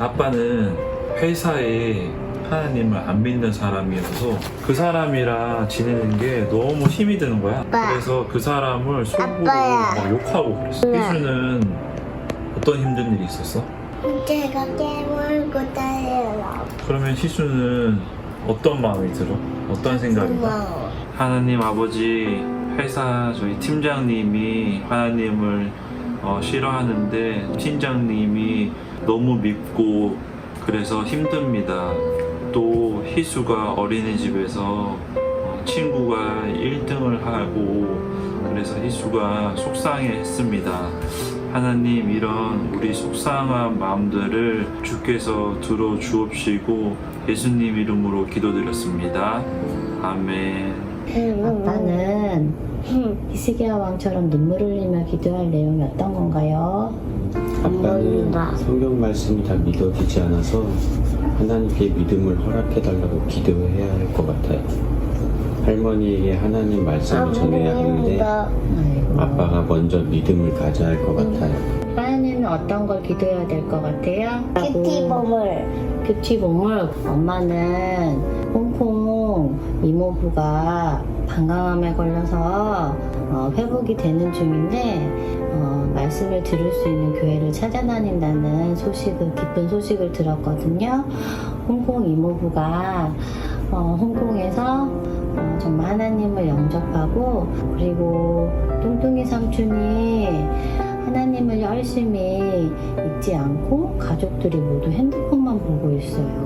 아빠는 회사에 하나님을 안 믿는 사람이어서 그 사람이랑 지내는 게 너무 힘이 드는 거야. 아빠. 그래서 그 사람을 속으로 아빠야. 막 욕하고 그랬어. 응. 희수는 어떤 힘든 일이 있었어? 제가 깨물고 다녀요. 그러면 희수는 어떤 마음이 들어? 어떤 생각이 나? 고마워. 하나님 아버지, 회사 저희 팀장님이 하나님을 싫어하는데 팀장님이 너무 믿고 그래서 힘듭니다. 또 희수가 어린이집에서 친구가 1등을 하고 그래서 희수가 속상해했습니다. 하나님, 이런 우리 속상한 마음들을 주께서 들어주옵시고 예수님 이름으로 기도드렸습니다. 아멘. 아빠는 히스기야 왕처럼 눈물을 흘리며 기도할 내용이 어떤 건가요? 아빠는 성경 말씀이 다 믿어지지 않아서 하나님께 믿음을 허락해달라고 기도해야 할 것 같아요. 할머니에게 하나님 말씀을 전해야 하는데 아이고. 아빠가 먼저 믿음을 가져야 할 것 같아요. 하나님은 어떤 걸 기도해야 될 것 같아요? 큐티범을. 교치봉을. 엄마는 홍콩 이모부가 방광암에 걸려서 회복이 되는 중인데 말씀을 들을 수 있는 교회를 찾아다닌다는 기쁜 소식을 들었거든요. 홍콩 이모부가 홍콩에서 정말 하나님을 영접하고, 그리고 뚱뚱이 삼촌이 하나님을 열심히 잊지 않고 가족들이 모두 핸드폰만 보고 있어요.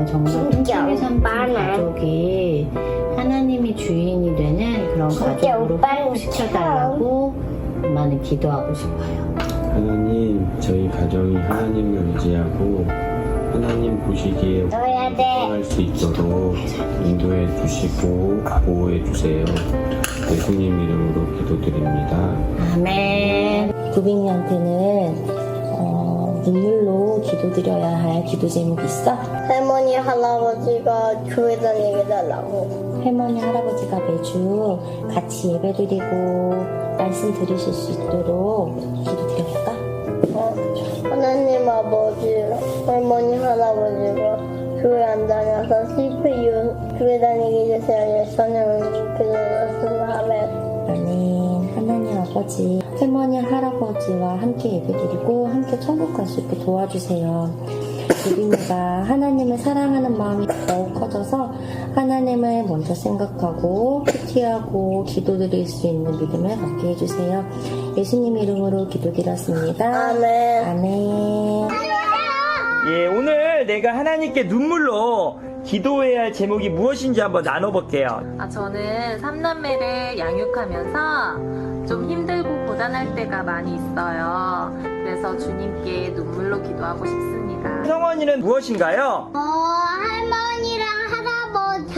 정말 진짜 뚱뚱이 삼촌 오빠는. 가족이 하나님이 주인이 되는 그런 진짜 가족으로 오빠는 회복시켜달라고 엄마는 기도하고 싶어요. 하나님, 저희 가정이 하나님을 의지하고 하나님 보시기에 넣어야 돼. 할 수 있도록 인도해 주시고 보호해 주세요. 예수님 이름으로 기도드립니다. 아멘. 구빈이한테는 눈물로 기도드려야 할 기도 제목 있어? 할머니, 할아버지가 교회 다니게 달라고. 할머니, 할아버지가 매주 같이 예배드리고 말씀 들으실 수 있도록 기도드려볼까? 하나님 아버지, 할머니, 할아버지가 교회 안 다녀서 CPU 교회 다니게 해주세요. 예수님은 기도드렸습니다. 아멘. 아멘. 하나님 아버지, 할머니, 할아버지와 함께 예배드리고 함께 천국 갈 수 있게 도와주세요. 유빈이가 하나님을 사랑하는 마음이 더욱 커져서 하나님을 먼저 생각하고 큐티하고 기도드릴 수 있는 믿음을 갖게 해주세요. 예수님 이름으로 기도드렸습니다. 아멘. 아멘. 예, 오늘 내가 하나님께 눈물로 기도해야 할 제목이 무엇인지 한번 나눠볼게요. 저는 3남매를 양육하면서 좀 힘들고 고단할 때가 많이 있어요. 그래서 주님께 눈물로 기도하고 싶습니다. 성원이는 무엇인가요? 할머니랑 할아버지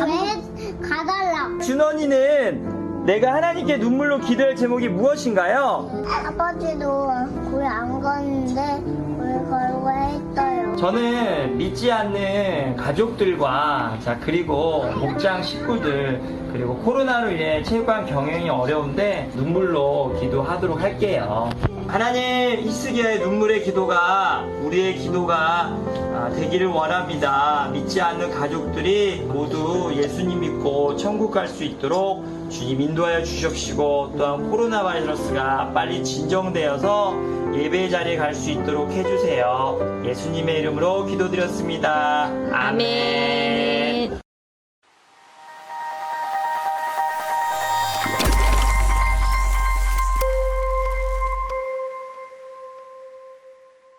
가달라. 준원이는 내가 하나님께 눈물로 기도할 제목이 무엇인가요? 아버지도 교회 안 갔는데 교회 가려고 했어요. 저는 믿지 않는 가족들과 그리고 목장 식구들, 그리고 코로나로 인해 체육관 경영이 어려운데 눈물로 기도하도록 할게요. 하나님, 히스기야의 눈물의 기도가 우리의 기도가 되기를 원합니다. 믿지 않는 가족들이 모두 예수님 믿고 천국 갈 수 있도록 주님 인도하여 주십시고, 또한 코로나 바이러스가 빨리 진정되어서 예배 자리에 갈 수 있도록 해주세요. 예수님의 이름으로 기도드렸습니다. 아멘.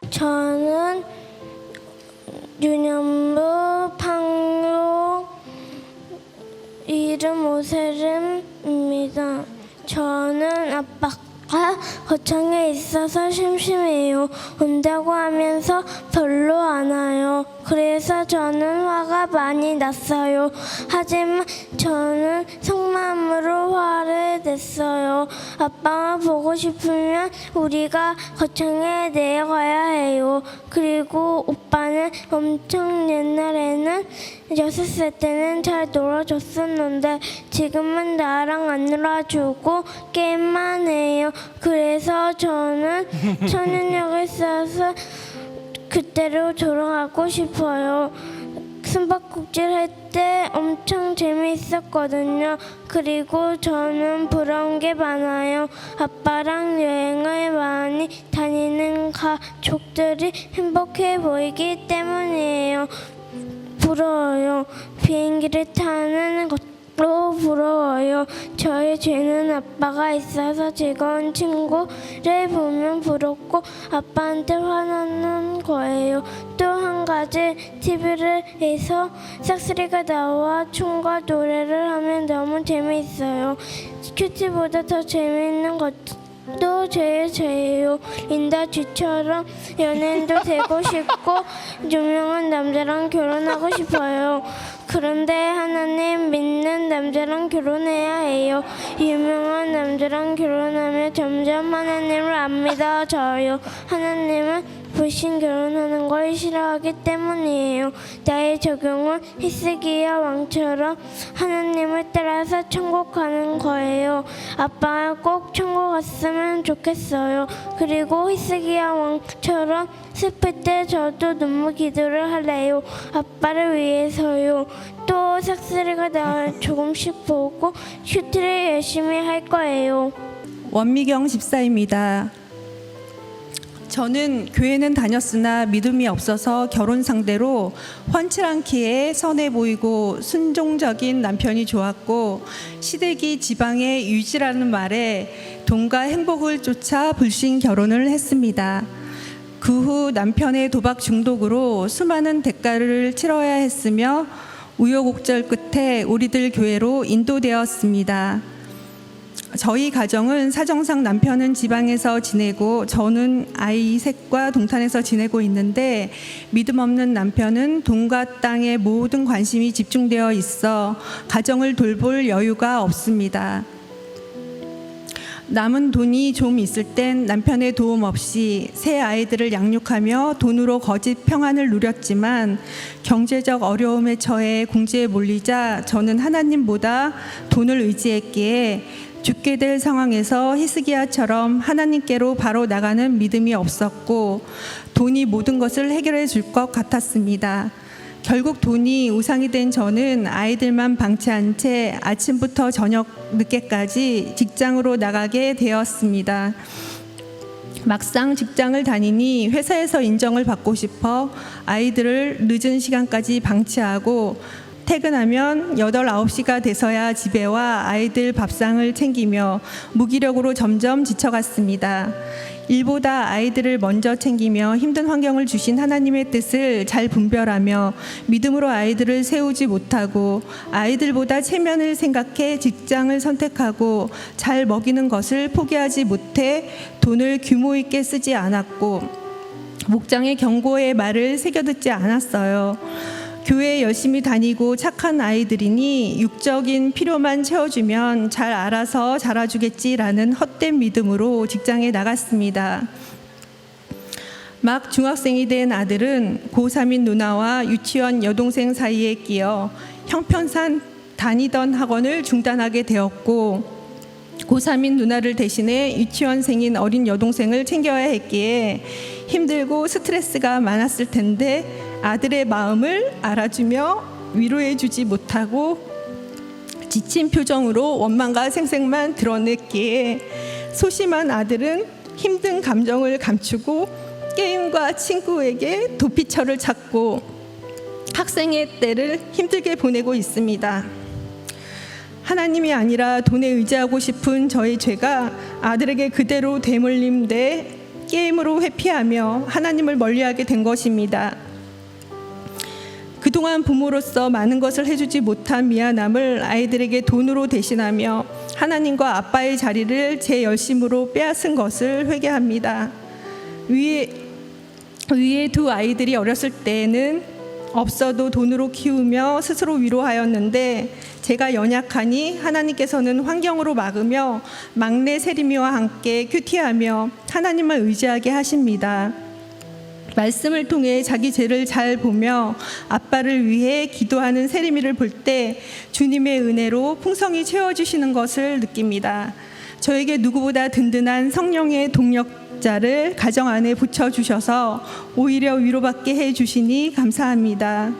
저는 유년부 방로 이름 오세름입니다. 저는 아빠가 거창에 있어서 심심해요. 온다고 하면서 별로 안 와요. 그래서 저는 화가 많이 났어요. 하지만 저는 속마음으로 화를 냈어요. 아빠가 보고 싶으면 우리가 거창에 내려가야 해요. 그리고 오빠는 엄청 옛날에는 6살 때는 잘 놀아줬었는데 지금은 나랑 안 놀아주고 게임만 해요. 그래서 저는 초능력을 써서 그때로 돌아가고 싶어요. 숨바꼭질 할 때 엄청 재미있었거든요. 그리고 저는 부러운 게 많아요. 아빠랑 여행을 많이 다니는 가족들이 행복해 보이기 때문이에요. 부러워요. 비행기를 타는 것도 부러워요. 저의 죄는 아빠가 있어서 즐거운 친구를 보면 부럽고 아빠한테 화나는 거예요. 또 한 가지 TV를 해서 싹쓸이가 나와 춤과 노래를 하면 너무 재미있어요. 큐티보다 더 재미있는 것도 제일 죄예요. 린다 쥐처럼 연예인도 되고 싶고 유명한 남자랑 결혼하고 싶어요. 그런데 하나님 믿는 남자랑 결혼해야 해요. 유명한 남자랑 결혼하면 점점 하나님을 안 믿어져요. 하나님은 불신 결혼하는 걸 싫어하기 때문이에요. 나의 적용은 히스기야 왕처럼 하나님을 따라서 천국 가는 거예요. 아빠가 꼭 천국 갔으면 좋겠어요. 그리고 히스기야 왕처럼 슬플 때 저도 눈물 기도를 할래요. 아빠를 위해서요. 또 삭스리가 나와 조금씩 보고 큐티를 열심히 할 거예요. 원미경 집사입니다. 저는 교회는 다녔으나 믿음이 없어서 결혼 상대로 훤칠한 키에 선해 보이고 순종적인 남편이 좋았고 시댁이 지방의 유지라는 말에 돈과 행복을 쫓아 불신 결혼을 했습니다. 그 후 남편의 도박 중독으로 수많은 대가를 치러야 했으며 우여곡절 끝에 우리들 교회로 인도되었습니다. 저희 가정은 사정상 남편은 지방에서 지내고 저는 아이 셋과 동탄에서 지내고 있는데 믿음 없는 남편은 돈과 땅에 모든 관심이 집중되어 있어 가정을 돌볼 여유가 없습니다. 남은 돈이 좀 있을 땐 남편의 도움 없이 새 아이들을 양육하며 돈으로 거짓 평안을 누렸지만 경제적 어려움에 처해 궁지에 몰리자 저는 하나님보다 돈을 의지했기에 죽게 될 상황에서 히스기야처럼 하나님께로 바로 나가는 믿음이 없었고 돈이 모든 것을 해결해 줄 것 같았습니다. 결국 돈이 우상이 된 저는 아이들만 방치한 채 아침부터 저녁 늦게까지 직장으로 나가게 되었습니다. 막상 직장을 다니니 회사에서 인정을 받고 싶어 아이들을 늦은 시간까지 방치하고 퇴근하면 8, 9시가 돼서야 집에 와 아이들 밥상을 챙기며 무기력으로 점점 지쳐갔습니다. 일보다 아이들을 먼저 챙기며 힘든 환경을 주신 하나님의 뜻을 잘 분별하며 믿음으로 아이들을 세우지 못하고 아이들보다 체면을 생각해 직장을 선택하고 잘 먹이는 것을 포기하지 못해 돈을 규모 있게 쓰지 않았고 목장의 경고의 말을 새겨듣지 않았어요. 교회에 열심히 다니고 착한 아이들이니 육적인 필요만 채워주면 잘 알아서 자라주겠지라는 헛된 믿음으로 직장에 나갔습니다. 막 중학생이 된 아들은 고3인 누나와 유치원 여동생 사이에 끼어 형편상 다니던 학원을 중단하게 되었고 고3인 누나를 대신해 유치원생인 어린 여동생을 챙겨야 했기에 힘들고 스트레스가 많았을 텐데 아들의 마음을 알아주며 위로해주지 못하고 지친 표정으로 원망과 생색만 드러냈기에 소심한 아들은 힘든 감정을 감추고 게임과 친구에게 도피처를 찾고 학생의 때를 힘들게 보내고 있습니다. 하나님이 아니라 돈에 의지하고 싶은 저의 죄가 아들에게 그대로 되물림돼 게임으로 회피하며 하나님을 멀리하게 된 것입니다. 그동안 부모로서 많은 것을 해주지 못한 미안함을 아이들에게 돈으로 대신하며 하나님과 아빠의 자리를 제 열심으로 빼앗은 것을 회개합니다. 위에 두 아이들이 어렸을 때에는 없어도 돈으로 키우며 스스로 위로하였는데 제가 연약하니 하나님께서는 환경으로 막으며 막내 세림이와 함께 큐티하며 하나님을 의지하게 하십니다. 말씀을 통해 자기 죄를 잘 보며 아빠를 위해 기도하는 세림이를 볼 때 주님의 은혜로 풍성히 채워주시는 것을 느낍니다. 저에게 누구보다 든든한 성령의 동력자를 가정 안에 붙여주셔서 오히려 위로받게 해주시니 감사합니다.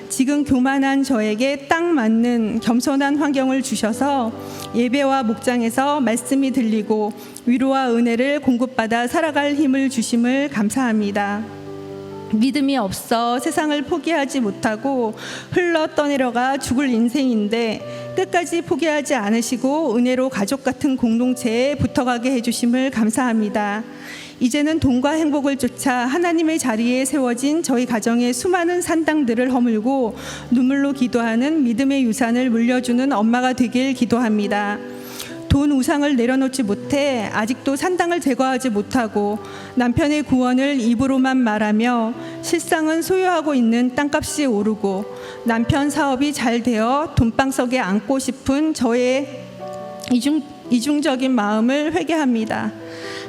지금 교만한 저에게 딱 맞는 겸손한 환경을 주셔서 예배와 목장에서 말씀이 들리고 위로와 은혜를 공급받아 살아갈 힘을 주심을 감사합니다. 믿음이 없어 세상을 포기하지 못하고 흘러 떠내려가 죽을 인생인데 끝까지 포기하지 않으시고 은혜로 가족 같은 공동체에 붙어가게 해주심을 감사합니다. 이제는 돈과 행복을 쫓아 하나님의 자리에 세워진 저희 가정의 수많은 산당들을 허물고 눈물로 기도하는 믿음의 유산을 물려주는 엄마가 되길 기도합니다. 돈 우상을 내려놓지 못해 아직도 산당을 제거하지 못하고 남편의 구원을 입으로만 말하며 실상은 소유하고 있는 땅값이 오르고 남편 사업이 잘 되어 돈방석에 앉고 싶은 저의 이중적인 마음을 회개합니다.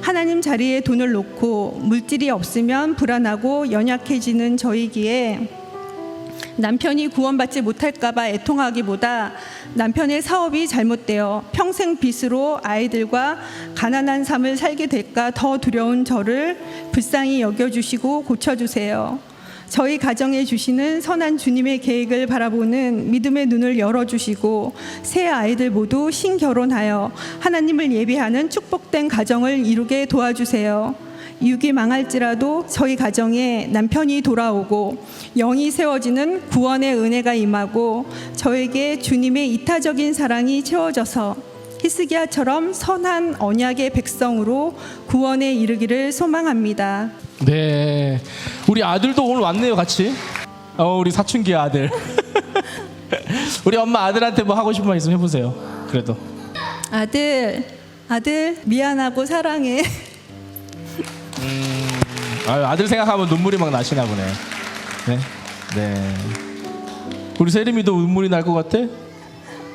하나님 자리에 돈을 놓고 물질이 없으면 불안하고 연약해지는 저이기에 남편이 구원받지 못할까봐 애통하기보다 남편의 사업이 잘못되어 평생 빚으로 아이들과 가난한 삶을 살게 될까 더 두려운 저를 불쌍히 여겨주시고 고쳐주세요. 저희 가정에 주시는 선한 주님의 계획을 바라보는 믿음의 눈을 열어주시고 새 아이들 모두 신결혼하여 하나님을 예배하는 축복된 가정을 이루게 도와주세요. 이육이 망할지라도 저희 가정에 남편이 돌아오고 영이 세워지는 구원의 은혜가 임하고 저에게 주님의 이타적인 사랑이 채워져서 히스기야처럼 선한 언약의 백성으로 구원에 이르기를 소망합니다. 네, 우리 아들도 오늘 왔네요, 같이. 우리 사춘기 아들. 우리 엄마 아들한테 뭐 하고 싶은 말 있으면 해보세요. 그래도. 아들 미안하고 사랑해. 아들 생각하면 눈물이 막 나시나 보네. 네. 우리 세림이도 눈물이 날 것 같아?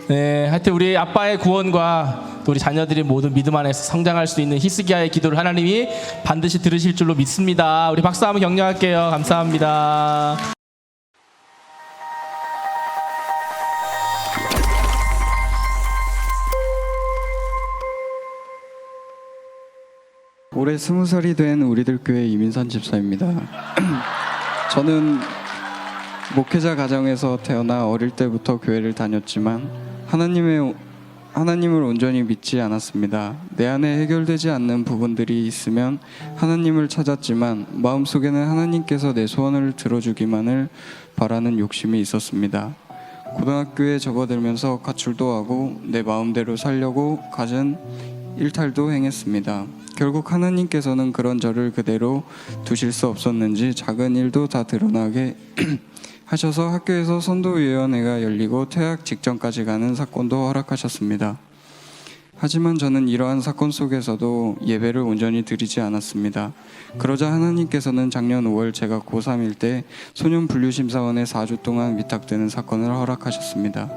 네, 하여튼 우리 아빠의 구원과 또 우리 자녀들이 모두 믿음 안에서 성장할 수 있는 히스기야의 기도를 하나님이 반드시 들으실 줄로 믿습니다. 우리 박수 한번 격려할게요. 감사합니다. 올해 20살이 된 우리들 교회 이민선 집사입니다. 저는 목회자 가정에서 태어나 어릴 때부터 교회를 다녔지만 하나님을 온전히 믿지 않았습니다. 내 안에 해결되지 않는 부분들이 있으면 하나님을 찾았지만 마음속에는 하나님께서 내 소원을 들어주기만을 바라는 욕심이 있었습니다. 고등학교에 접어들면서 가출도 하고 내 마음대로 살려고 갖은 일탈도 행했습니다. 결국 하나님께서는 그런 저를 그대로 두실 수 없었는지 작은 일도 다 드러나게 하셔서 학교에서 선도위원회가 열리고 퇴학 직전까지 가는 사건도 허락하셨습니다. 하지만 저는 이러한 사건 속에서도 예배를 온전히 드리지 않았습니다. 그러자 하나님께서는 작년 5월 제가 고3일 때 소년분류심사원에 4주 동안 위탁되는 사건을 허락하셨습니다.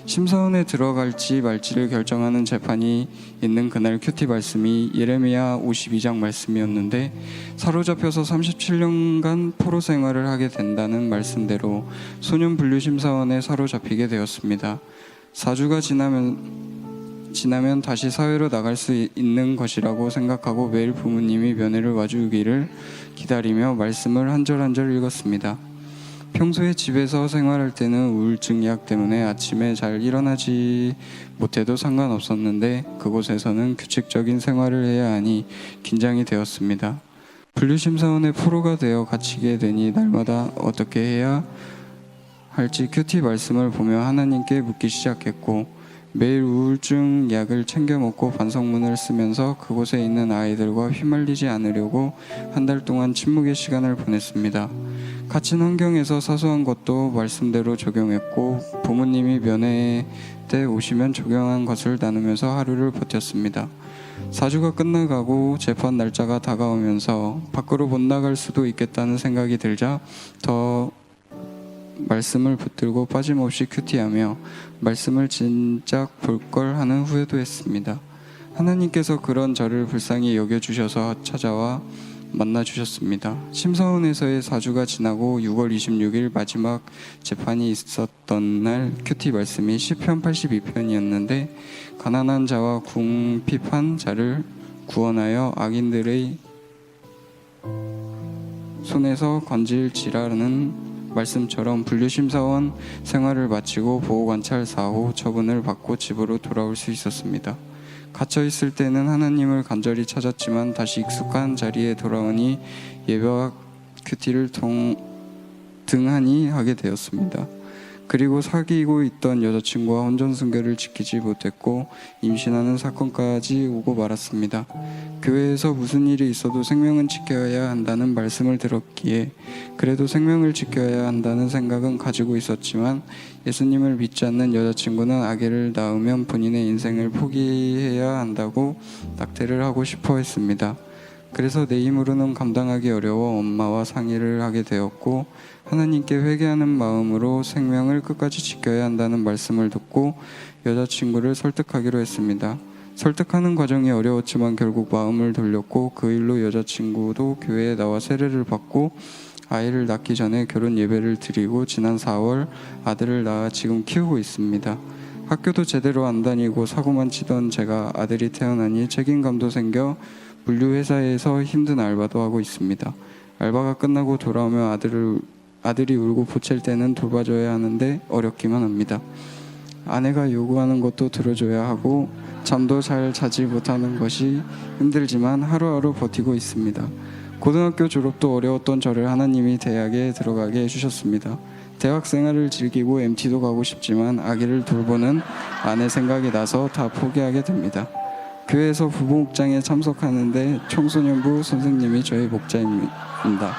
심사원에 들어갈지 말지를 결정하는 재판이 있는 그날 큐티 말씀이 예레미야 52장 말씀이었는데 사로잡혀서 37년간 포로 생활을 하게 된다는 말씀대로 소년분류심사원에 사로잡히게 되었습니다. 4주가 지나면 다시 사회로 나갈 수 있는 것이라고 생각하고 매일 부모님이 면회를 와주기를 기다리며 말씀을 한 절 한 절 읽었습니다. 평소에 집에서 생활할 때는 우울증 약 때문에 아침에 잘 일어나지 못해도 상관없었는데 그곳에서는 규칙적인 생활을 해야 하니 긴장이 되었습니다. 분류심사원의 포로가 되어 갇히게 되니 날마다 어떻게 해야 할지 큐티 말씀을 보며 하나님께 묻기 시작했고 매일 우울증 약을 챙겨 먹고 반성문을 쓰면서 그곳에 있는 아이들과 휘말리지 않으려고 한 달 동안 침묵의 시간을 보냈습니다. 갇힌 환경에서 사소한 것도 말씀대로 적용했고 부모님이 면회 때 오시면 적용한 것을 나누면서 하루를 버텼습니다. 4주가 끝나가고 재판 날짜가 다가오면서 밖으로 못 나갈 수도 있겠다는 생각이 들자 더 말씀을 붙들고 빠짐없이 큐티하며 말씀을 진작 볼 걸 하는 후회도 했습니다. 하나님께서 그런 저를 불쌍히 여겨주셔서 찾아와 만나주셨습니다. 심사원에서의 4주가 지나고 6월 26일 마지막 재판이 있었던 날 큐티 말씀이 시편 82편이었는데 가난한 자와 궁핍한 자를 구원하여 악인들의 손에서 건질지라는 말씀처럼 분류심사원 생활을 마치고 보호관찰 4호 처분을 받고 집으로 돌아올 수 있었습니다. 갇혀있을 때는 하나님을 간절히 찾았지만 다시 익숙한 자리에 돌아오니 예배와 큐티를 등한히 하게 되었습니다. 그리고 사귀고 있던 여자친구와 혼전순결을 지키지 못했고 임신하는 사건까지 오고 말았습니다. 교회에서 무슨 일이 있어도 생명은 지켜야 한다는 말씀을 들었기에 그래도 생명을 지켜야 한다는 생각은 가지고 있었지만 예수님을 믿지 않는 여자친구는 아기를 낳으면 본인의 인생을 포기해야 한다고 낙태를 하고 싶어 했습니다. 그래서 내 힘으로는 감당하기 어려워 엄마와 상의를 하게 되었고 하나님께 회개하는 마음으로 생명을 끝까지 지켜야 한다는 말씀을 듣고 여자친구를 설득하기로 했습니다. 설득하는 과정이 어려웠지만 결국 마음을 돌렸고 그 일로 여자친구도 교회에 나와 세례를 받고 아이를 낳기 전에 결혼 예배를 드리고 지난 4월 아들을 낳아 지금 키우고 있습니다. 학교도 제대로 안 다니고 사고만 치던 제가 아들이 태어나니 책임감도 생겨 물류회사에서 힘든 알바도 하고 있습니다. 알바가 끝나고 돌아오면 아들이 울고 보챌 때는 돌봐줘야 하는데 어렵기만 합니다. 아내가 요구하는 것도 들어줘야 하고 잠도 잘 자지 못하는 것이 힘들지만 하루하루 버티고 있습니다. 고등학교 졸업도 어려웠던 저를 하나님이 대학에 들어가게 해주셨습니다. 대학 생활을 즐기고 MT도 가고 싶지만 아기를 돌보는 아내 생각이 나서 다 포기하게 됩니다. 교회에서 부부 목장에 참석하는데 청소년부 선생님이 저의 목자입니다.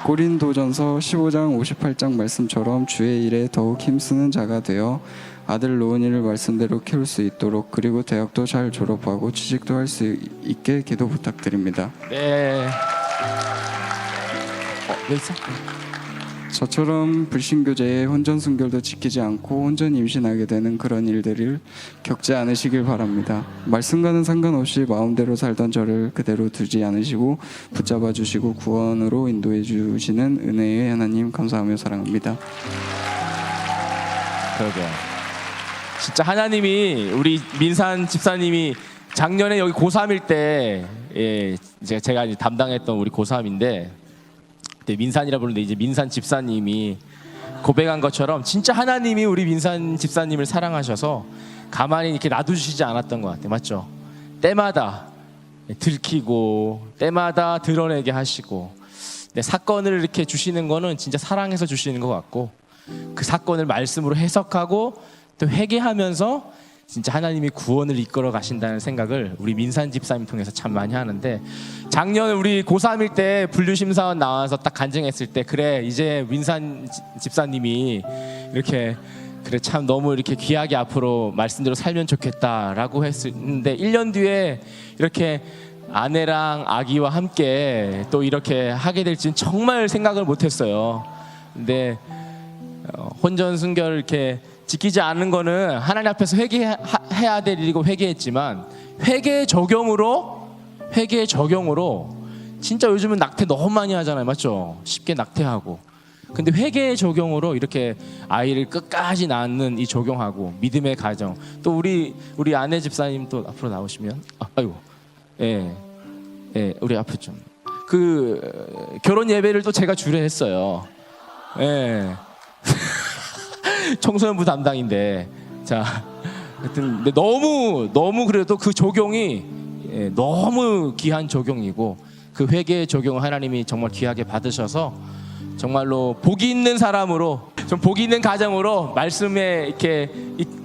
고린도전서 15장 58장 말씀처럼 주의 일에 더욱 힘쓰는 자가 되어 아들 로운이를 말씀대로 키울 수 있도록 그리고 대학도 잘 졸업하고 취직도 할 수 있게 기도 부탁드립니다. 네. 왜 있어? 저처럼 불신교제에 혼전순결도 지키지 않고 혼전 임신하게 되는 그런 일들을 겪지 않으시길 바랍니다. 말씀과는 상관없이 마음대로 살던 저를 그대로 두지 않으시고 붙잡아 주시고 구원으로 인도해 주시는 은혜의 하나님 감사하며 사랑합니다. 그러게요. 진짜 하나님이 우리 민산 집사님이 작년에 여기 고3일 때 제가 이제 담당했던 우리 고3인데 그때 민산이라 부르는데 이제 민산 집사님이 고백한 것처럼 진짜 하나님이 우리 민산 집사님을 사랑하셔서 가만히 이렇게 놔두시지 않았던 것 같아요. 맞죠? 때마다 들키고 때마다 드러내게 하시고 사건을 이렇게 주시는 거는 진짜 사랑해서 주시는 것 같고 그 사건을 말씀으로 해석하고 또 회개하면서 진짜 하나님이 구원을 이끌어 가신다는 생각을 우리 민산 집사님 통해서 참 많이 하는데 작년 우리 고3일 때 분류심사원 나와서 딱 간증했을 때 그래 이제 민산 집사님이 이렇게 그래 참 너무 이렇게 귀하게 앞으로 말씀대로 살면 좋겠다라고 했는데 1년 뒤에 이렇게 아내랑 아기와 함께 또 이렇게 하게 될지는 정말 생각을 못했어요. 근데 혼전순결 이렇게 지키지 않는 거는 하나님 앞에서 회개해야 될 일이고 회개했지만 회개의 적용으로 진짜 요즘은 낙태 너무 많이 하잖아요. 맞죠? 쉽게 낙태하고 근데 회개의 적용으로 이렇게 아이를 끝까지 낳는 이 적용하고 믿음의 가정 또 우리 아내 집사님 또 앞으로 나오시면 아이고 우리 앞에 좀 그 결혼 예배를 또 제가 주례했어요. 청소년부 담당인데 자 하여튼 근데 너무 그래도 그 적용이 너무 귀한 적용이고 그 회개의 적용을 하나님이 정말 귀하게 받으셔서 정말로 복이 있는 사람으로 좀 복이 있는 가정으로 말씀에 이렇게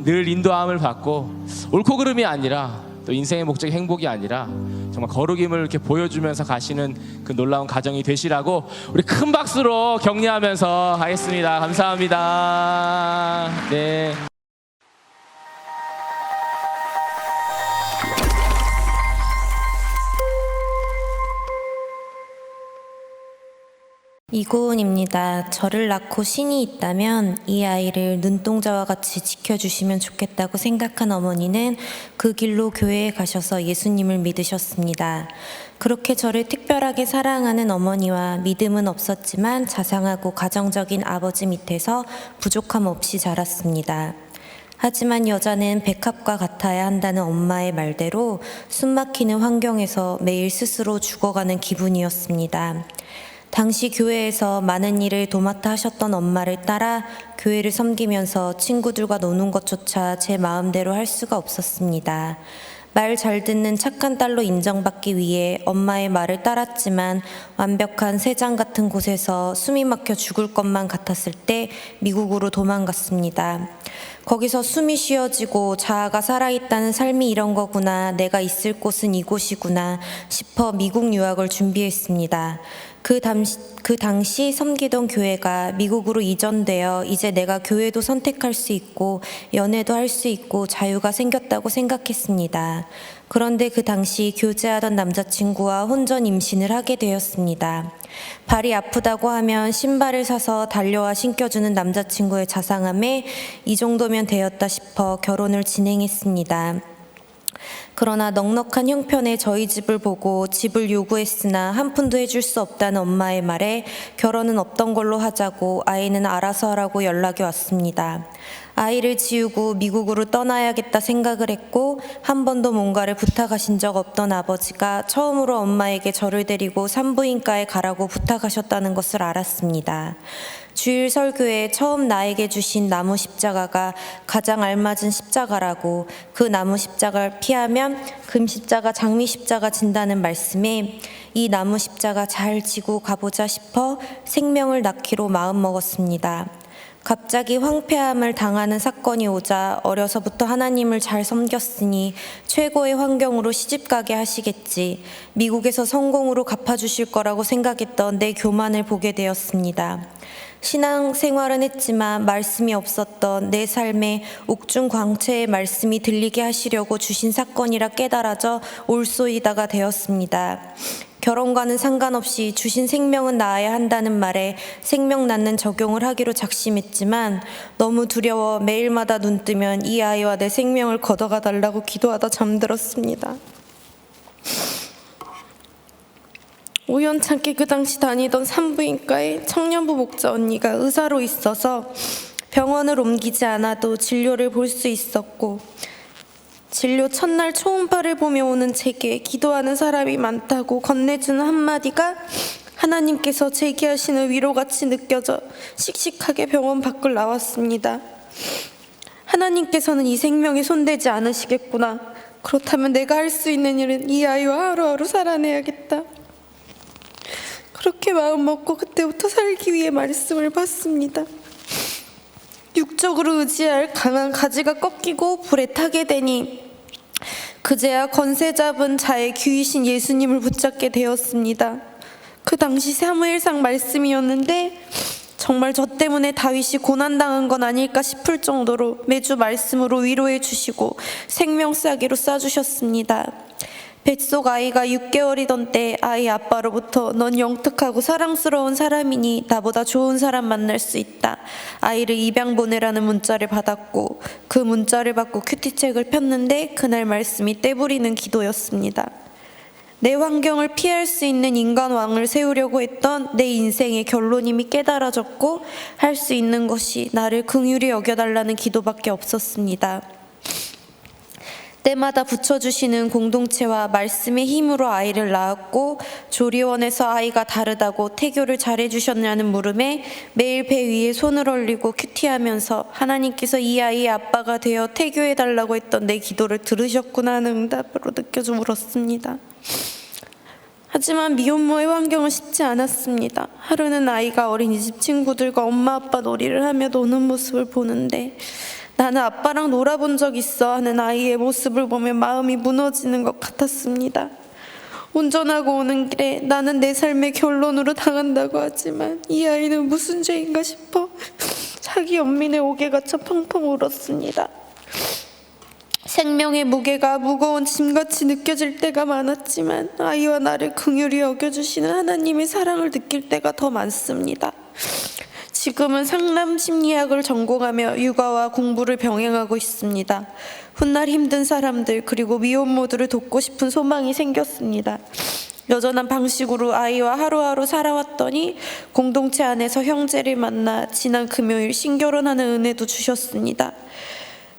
늘 인도함을 받고 옳고 그름이 아니라 또 인생의 목적이 행복이 아니라 정말 거룩임을 이렇게 보여주면서 가시는 그 놀라운 가정이 되시라고 우리 큰 박수로 격려하면서 하겠습니다. 감사합니다. 네. 이고은입니다. 저를 낳고 신이 있다면 이 아이를 눈동자와 같이 지켜주시면 좋겠다고 생각한 어머니는 그 길로 교회에 가셔서 예수님을 믿으셨습니다. 그렇게 저를 특별하게 사랑하는 어머니와 믿음은 없었지만 자상하고 가정적인 아버지 밑에서 부족함 없이 자랐습니다. 하지만 여자는 백합과 같아야 한다는 엄마의 말대로 숨막히는 환경에서 매일 스스로 죽어가는 기분이었습니다. 당시 교회에서 많은 일을 도맡아 하셨던 엄마를 따라 교회를 섬기면서 친구들과 노는 것조차 제 마음대로 할 수가 없었습니다. 말 잘 듣는 착한 딸로 인정받기 위해 엄마의 말을 따랐지만 완벽한 세장 같은 곳에서 숨이 막혀 죽을 것만 같았을 때 미국으로 도망갔습니다. 거기서 숨이 쉬어지고 자아가 살아있다는 삶이 이런 거구나, 내가 있을 곳은 이곳이구나 싶어 미국 유학을 준비했습니다. 그 당시 섬기던 교회가 미국으로 이전되어 이제 내가 교회도 선택할 수 있고 연애도 할 수 있고 자유가 생겼다고 생각했습니다. 그런데 그 당시 교제하던 남자친구와 혼전 임신을 하게 되었습니다. 발이 아프다고 하면 신발을 사서 달려와 신겨주는 남자친구의 자상함에 이 정도면 되었다 싶어 결혼을 진행했습니다. 그러나 넉넉한 형편의 저희 집을 보고 집을 요구했으나 한 푼도 해줄 수 없다는 엄마의 말에 결혼은 없던 걸로 하자고 아이는 알아서 하라고 연락이 왔습니다. 아이를 지우고 미국으로 떠나야겠다 생각을 했고 한 번도 뭔가를 부탁하신 적 없던 아버지가 처음으로 엄마에게 저를 데리고 산부인과에 가라고 부탁하셨다는 것을 알았습니다. 주일 설교에 처음 나에게 주신 나무 십자가가 가장 알맞은 십자가라고, 그 나무 십자가를 피하면 금 십자가, 장미 십자가 진다는 말씀에 이 나무 십자가 잘 지고 가보자 싶어 생명을 낳기로 마음먹었습니다. 갑자기 황폐함을 당하는 사건이 오자 어려서부터 하나님을 잘 섬겼으니 최고의 환경으로 시집가게 하시겠지, 미국에서 성공으로 갚아주실 거라고 생각했던 내 교만을 보게 되었습니다. 신앙생활은 했지만 말씀이 없었던 내 삶에 옥중광채의 말씀이 들리게 하시려고 주신 사건이라 깨달아져 올소이다가 되었습니다. 결혼과는 상관없이 주신 생명은 낳아야 한다는 말에 생명 낳는 적용을 하기로 작심했지만 너무 두려워 매일마다 눈 뜨면 이 아이와 내 생명을 걷어가 달라고 기도하다 잠들었습니다. 우연찮게 그 당시 다니던 산부인과에 청년부 목자 언니가 의사로 있어서 병원을 옮기지 않아도 진료를 볼 수 있었고, 진료 첫날 초음파를 보며 오는 제게 기도하는 사람이 많다고 건네주는 한마디가 하나님께서 제게 하시는 위로같이 느껴져 씩씩하게 병원 밖을 나왔습니다. 하나님께서는 이 생명에 손대지 않으시겠구나. 그렇다면 내가 할 수 있는 일은 이 아이와 하루하루 살아내야겠다. 그렇게 마음먹고 그때부터 살기 위해 말씀을 받습니다. 육적으로 의지할 강한 가지가 꺾이고 불에 타게 되니 그제야 권세 잡은 자의 귀이신 예수님을 붙잡게 되었습니다. 그 당시 사무엘상 말씀이었는데 정말 저 때문에 다윗이 고난당한 건 아닐까 싶을 정도로 매주 말씀으로 위로해 주시고 생명싸기로 싸주셨습니다. 뱃속 아이가 6개월이던 때 아이 아빠로부터 넌 영특하고 사랑스러운 사람이니 나보다 좋은 사람 만날 수 있다, 아이를 입양 보내라는 문자를 받았고 그 문자를 받고 큐티책을 폈는데 그날 말씀이 떼부리는 기도였습니다. 내 환경을 피할 수 있는 인간왕을 세우려고 했던 내 인생의 결론임이 깨달아졌고 할 수 있는 것이 나를 긍휼히 여겨달라는 기도밖에 없었습니다. 때마다 붙여주시는 공동체와 말씀의 힘으로 아이를 낳았고 조리원에서 아이가 다르다고 태교를 잘해주셨냐는 물음에 매일 배 위에 손을 올리고 큐티하면서 하나님께서 이 아이의 아빠가 되어 태교해달라고 했던 내 기도를 들으셨구나 하는 응답으로 느껴져 울었습니다. 하지만 미혼모의 환경은 쉽지 않았습니다. 하루는 아이가 어린이집 친구들과 엄마 아빠 놀이를 하며 노는 모습을 보는데 나는 아빠랑 놀아본 적 있어 하는 아이의 모습을 보며 마음이 무너지는 것 같았습니다. 운전하고 오는 길에 나는 내 삶의 결론으로 당한다고 하지만 이 아이는 무슨 죄인가 싶어 자기 연민의 옥에 갇혀 펑펑 울었습니다. 생명의 무게가 무거운 짐같이 느껴질 때가 많았지만 아이와 나를 긍휼히 여겨주시는 하나님의 사랑을 느낄 때가 더 많습니다. 지금은 상담심리학을 전공하며 육아와 공부를 병행하고 있습니다. 훗날 힘든 사람들 그리고 미혼모들을 돕고 싶은 소망이 생겼습니다. 여전한 방식으로 아이와 하루하루 살아왔더니 공동체 안에서 형제를 만나 지난 금요일 신결혼하는 은혜도 주셨습니다.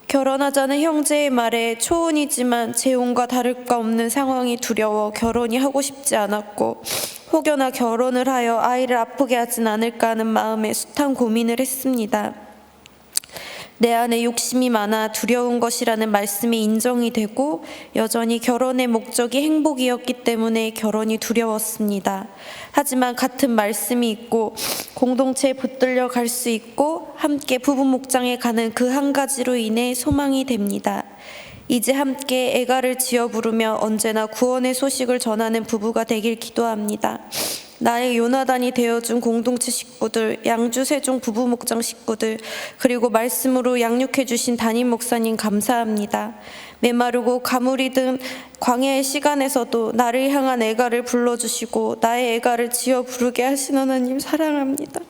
결혼하자는 형제의 말에 초혼이지만 재혼과 다를 바 없는 상황이 두려워 결혼이 하고 싶지 않았고 혹여나 결혼을 하여 아이를 아프게 하진 않을까 하는 마음에 숱한 고민을 했습니다. 내 안에 욕심이 많아 두려운 것이라는 말씀이 인정이 되고 여전히 결혼의 목적이 행복이었기 때문에 결혼이 두려웠습니다. 하지만 같은 말씀이 있고 공동체에 붙들려 갈 수 있고 함께 부부 목장에 가는 그 한 가지로 인해 소망이 됩니다. 이제 함께 애가를 지어 부르며 언제나 구원의 소식을 전하는 부부가 되길 기도합니다. 나의 요나단이 되어준 공동체 식구들, 양주 세종 부부 목장 식구들, 그리고 말씀으로 양육해주신 담임 목사님 감사합니다. 메마르고 가물이 든 광야의 시간에서도 나를 향한 애가를 불러주시고 나의 애가를 지어 부르게 하신 하나님 사랑합니다.